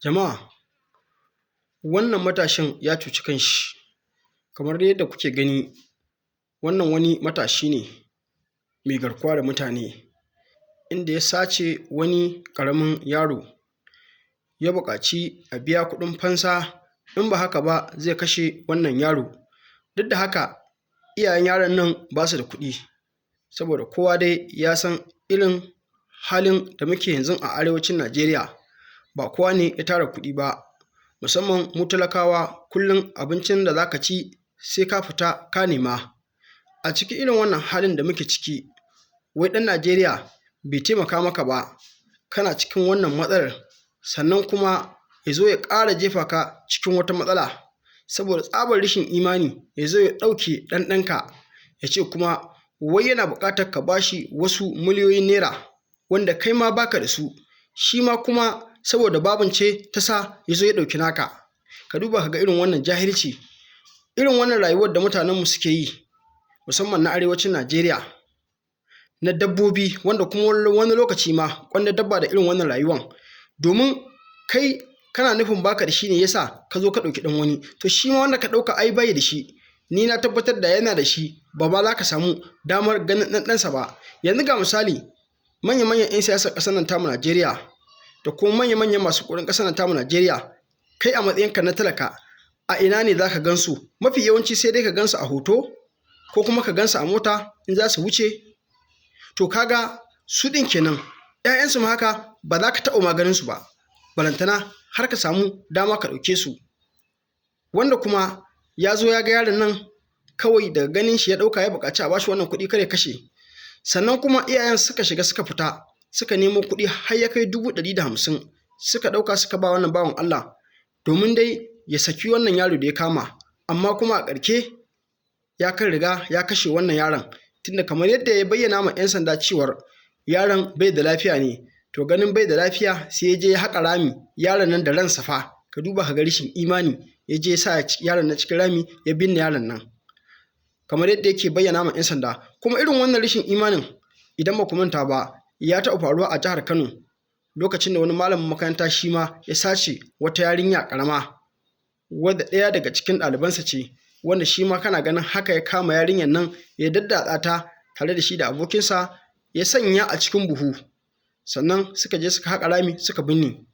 Jama'a, wannan matashin ya cuci kanshi. Kamar dai yadda kuke gani, wannan wani matashi ne mai garkuwa da mutane, inda ya sace wani ƙaramin yaro, ya buƙaci a biya kuɗin fansa, in ba haka ba zai kashe wannan yaro. Duk da haka iyayen yaron nan ba su da kuɗi, saboda kowa dai ya san irin halin da muke yanzu a arewacin Najeriya. Ba kowa ne ya tara kuɗi ba, musamman mu talakawa, kullum abincin da za ka ci sai ka fita ka nema. A cikin irin wannan halin da muke ciki, wai ɗan Najeriya bai taimaka maka ba, kana cikin wannan matsalar, sannan kuma ya zo ya ƙara jefa ka cikin wata matsala, saboda tsabar rashin imani ya zo ya ɗauke ɗanka, ya ce kuma wai yana buƙatar ka ba shi wasu miliyoyin naira wanda kai ma baka da su, shi ma kuma saboda baban ce ta sa ya zo ya ɗauki naka. Ka duba ka ga irin wannan jahilci, irin wannan rayuwar da mutanenmu suke yi, musamman na arewacin Najeriya, na dabbobi, wanda kuma wani lokaci ma gwanda dabba da irin wannan rayuwan. Domin kai kana nufin baka da shi ne yasa ka zo ka ɗauki ɗan wani, to shi ma wanda ka ɗauka ai bai da shi. Ni na tabbatar da yana da shi, ba za ka samu damar ganin ɗansa ba. Yanzu ga misali, manya-manyan 'yan siyasar ƙasar nan tamu Najeriya, da kuma manya-manyan masu kuɗin ƙasar nan tamu Najeriya, kai a matsayinka na talaka, a ina ne za ka gan su? Mafi yawanci sai dai ka gan su a hoto, ko kuma ka gan su a mota in za su wuce. To kaga su ɗin kenan, 'ya'yansu ma haka ba za ka taɓa maganin su ba, balantana har ka samu dama ka ɗauke su. Wanda kuma ya zo ya ga yaron nan, kawai daga ganin shi ya ɗauka, ya buƙaci a bashi wannan kuɗi kar ya kashe. Sannan kuma iyayen suka shiga suka fita, suka nemo kuɗi har ya kai 150,000, suka ɗauka suka ba wannan bawan Allah, domin dai ya saki wannan yaro da ya kama. Amma kuma a ƙarshe ya kan riga ya kashe wannan yaron, tunda kamar yadda ya bayyana ma 'yan sanda cewar yaron bai da lafiya ne. To ganin bai da lafiya sai ya je ya haƙa rami, yaron nan da ransa fa, ka duba ka ga rashin imani, ya je ya sa yaron nan cikin rami ya binne yaron nan, kamar yadda yake bayyana ma 'yan sanda. Kuma irin wannan rashin imanin, idan ba ku manta ba, ya taɓa faruwa a jihar Kano, lokacin da wani malamin makaranta shi ma ya sace wata yarinya ƙarama, wadda ɗaya daga cikin ɗalibansa ce, wanda shi ma kana ganin haka ya kama yarinyar nan, ya daddatsa ta tare da shi da abokinsa, ya sanya a cikin buhu, sannan suka je suka haƙa rami suka binne.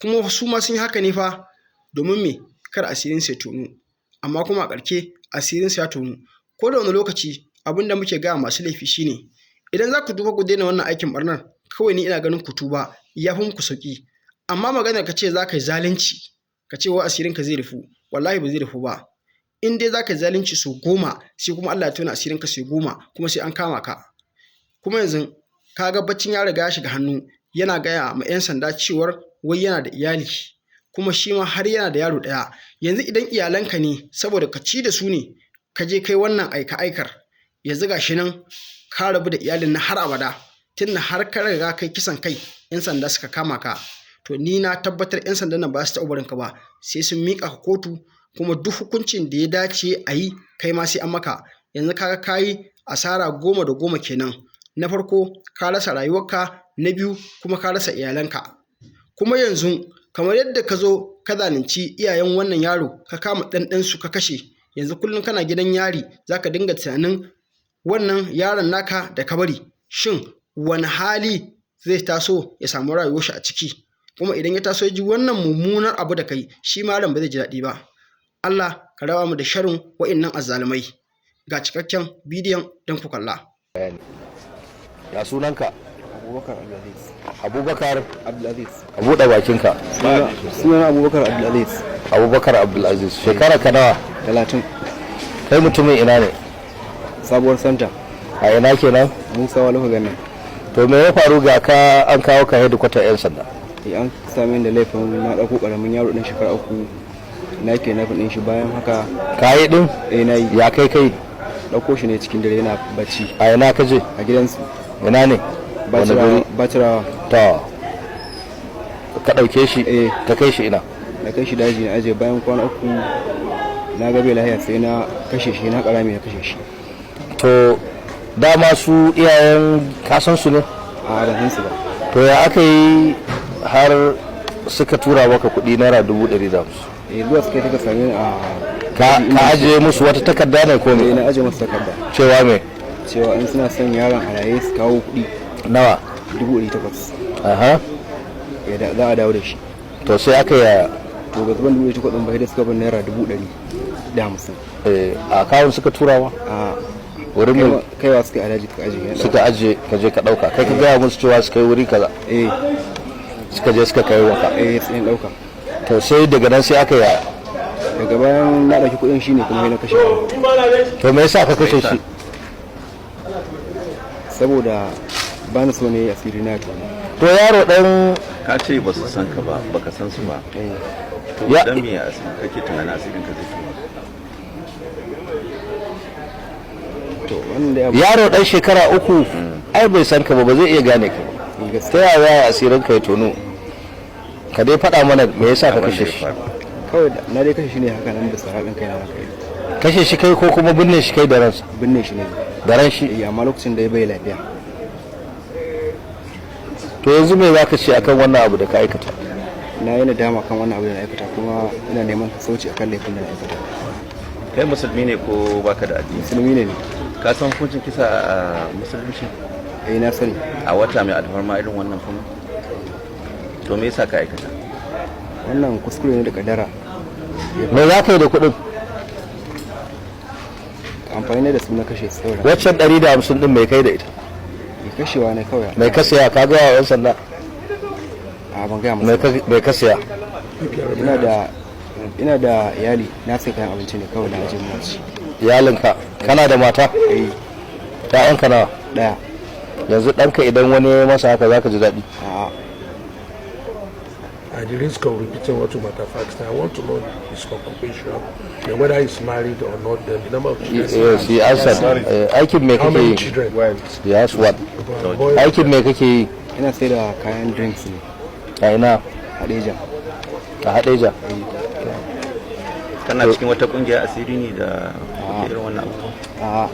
Kuma su ma sun yi haka ne fa domin me? Kar asirinsu ya tonu. Amma kuma a ƙarshe asirinsu ya tonu. Ko da wani lokaci abin da muke gaya masu laifi shine, idan za ku duba ku daina wannan aikin ɓarnar, kawai ni ina ganin ku tuba ya fi muku sauƙi. Amma maganar ka ce za ka yi zalunci, ka ce wa asirinka zai rufu, wallahi ba zai rufu ba. In dai za ka yi zalunci sau 10, sai kuma Allah ya tona asirinka sau 10, kuma sai an kama ka. Kuma yanzu ka ga baccin ya riga ya shiga hannu, yana gaya ma 'yan sanda cewar wai yana da iyali, kuma shi ma har yana da yaro ɗaya. Yanzu idan iyalanka ne, saboda ka ci da su ne ka je kai wannan aika-aikar, yanzu ga shi nan ka rabu da iyalin na har abada, tunda har ka riga kai kisan kai 'yan sanda suka kama ka. To ni na tabbatar 'yan sandan nan ba su taɓa barinka ba, sai sun miƙa ka kotu, kuma duk hukuncin da ya dace a yi kai ma sai an maka. Yanzu kaga ka yi asara 10 da 10 kenan. Na farko ka rasa rayuwarka, na biyu kuma ka rasa iyalanka. Kuma yanzu kamar yadda ka zo ka zalunci iyayen wannan yaro, ka kama ɗanɗansu ka kashe, yanzu kullum kana gidan yari za ka dinga tunanin wannan yaron naka da ka bari, shin wani hali zai taso ya samu rayuwar shi a ciki? Kuma idan ya taso ya ji wannan mummunar abu da kai, shi ma ba zai ji daɗi ba. Allah ka raba mu da sharrin wa'innan azzalumai. Ga cikakken bidiyon don ku kalla. Ya sunanka? Abubakar Abdulaziz. Abubakar Abdulaziz. a buɗe bakinka. Sunan Abubakar Abdulaziz. Abubakar Abdulaziz. Shekara ka nawa? 30. Kai mutumin ina ne? Sabuwar santa. A ina kenan? Musa Waluhu Gannan. To me ya faru ga ka an kawo ka hedikwatar 'yan sanda? An same da laifin na ɗauko ƙaramin yaro ɗin shekara 3, na ke na faɗin shi. Bayan haka Ka yi ɗin? na yi. Ya kai? Ɗauko shi ne cikin dare yana bacci A ina ka je? a gidansu. Ina ne? Bacirawa. To ka ɗauke shi? Eh. Ka kai shi ina? Na kai shi daji na aje. Bayan kwana 3 na ga bai lahiya, sai na kashe shi, na ƙarami na kashe shi. To dama su iyayen kasan su ne? A adadinsu ba. To ya aka yi har suka tura maka kuɗi naira 150? zuwa suka yi same ni a ka ajiye musu wata takarda ne ko me? na ajiye musu takarda Cewa me? cewa in suna son yaron a raye su kawo kuɗi Nawa? 800. Aha. Za a dawo da shi. To sai aka yaya? To ga zuban 800 ɗin bai da suka ban naira 150. A akawun suka turawa? A wurin mu kaiwa suka alaji ta ajiye. Suka ajiye ka je ka ɗauka. Kai ka gaya musu cewa suka yi wuri kaza? Suka je suka kai waka? Sai in ɗauka. To sai daga nan sai aka yaya? Daga bayan na ɗauki kuɗin shi ne kuma na kashe shi. To me yasa ka kashe shi? Saboda ba na so ne asiri na to. To yaro ɗan ka ce ba su san ka ba baka san su ba. To dan me kake tunanin asirin ka zai tuma? To wannan yaro ɗan shekara 3 ai bai san ka ba zai iya gane ka ba. Ta yaya asirin ka ya tono? Ka dai faɗa mana me yasa ka kashe shi? Kawai na dai kashe shi ne haka nan da sarabin kai na kai. Kashe shi kai ko kuma binne shi kai da ransa? Binne shi ne. Da ran shi? Amma lokacin da ya bai lafiya. To yanzu me zaka ce akan wannan abu da ka aikata? Na yi nadama kan wannan abu da na aikata kuma ina neman sauci akan laifin da na aikata. Kai musulmi ne ko baka da addini? Musulmi ne. Ka san hukuncin kisa a musulunci? Na sani. A wata mai alfarma irin wannan kuma? To me yasa ka aikata? Wannan kuskure ne da kadara. Me za ka yi da kuɗin? Amfani ne da su na kashe saura. Waccan 150 din mai kai da ita? Kashewa ne kawai. Mai kasaya ka ga wa 'yan sanda? A ban gaya musu. Mai kasaya? Ina da iyali na sai kayan abinci ne kawai na ajiye mu ci. Iyalinka kana da mata? Ƴaƴanka nawa? Ɗaya. Yanzu ɗanka idan wani ya masa haka zaka ji daɗi? A'a. At the risk of repeating what you might have asked, I want to know his occupation, and whether he's married or not, then the number of children. Yes, he answered. Aikin me How kake many yi? children? Yes, what? Boy, Aikin me kake yi? Ina sai da kayan drinks ne. A ina? Hadeja. A Hadeja? Kana cikin wata kungiya asiri ne da irin wannan abu? A'a.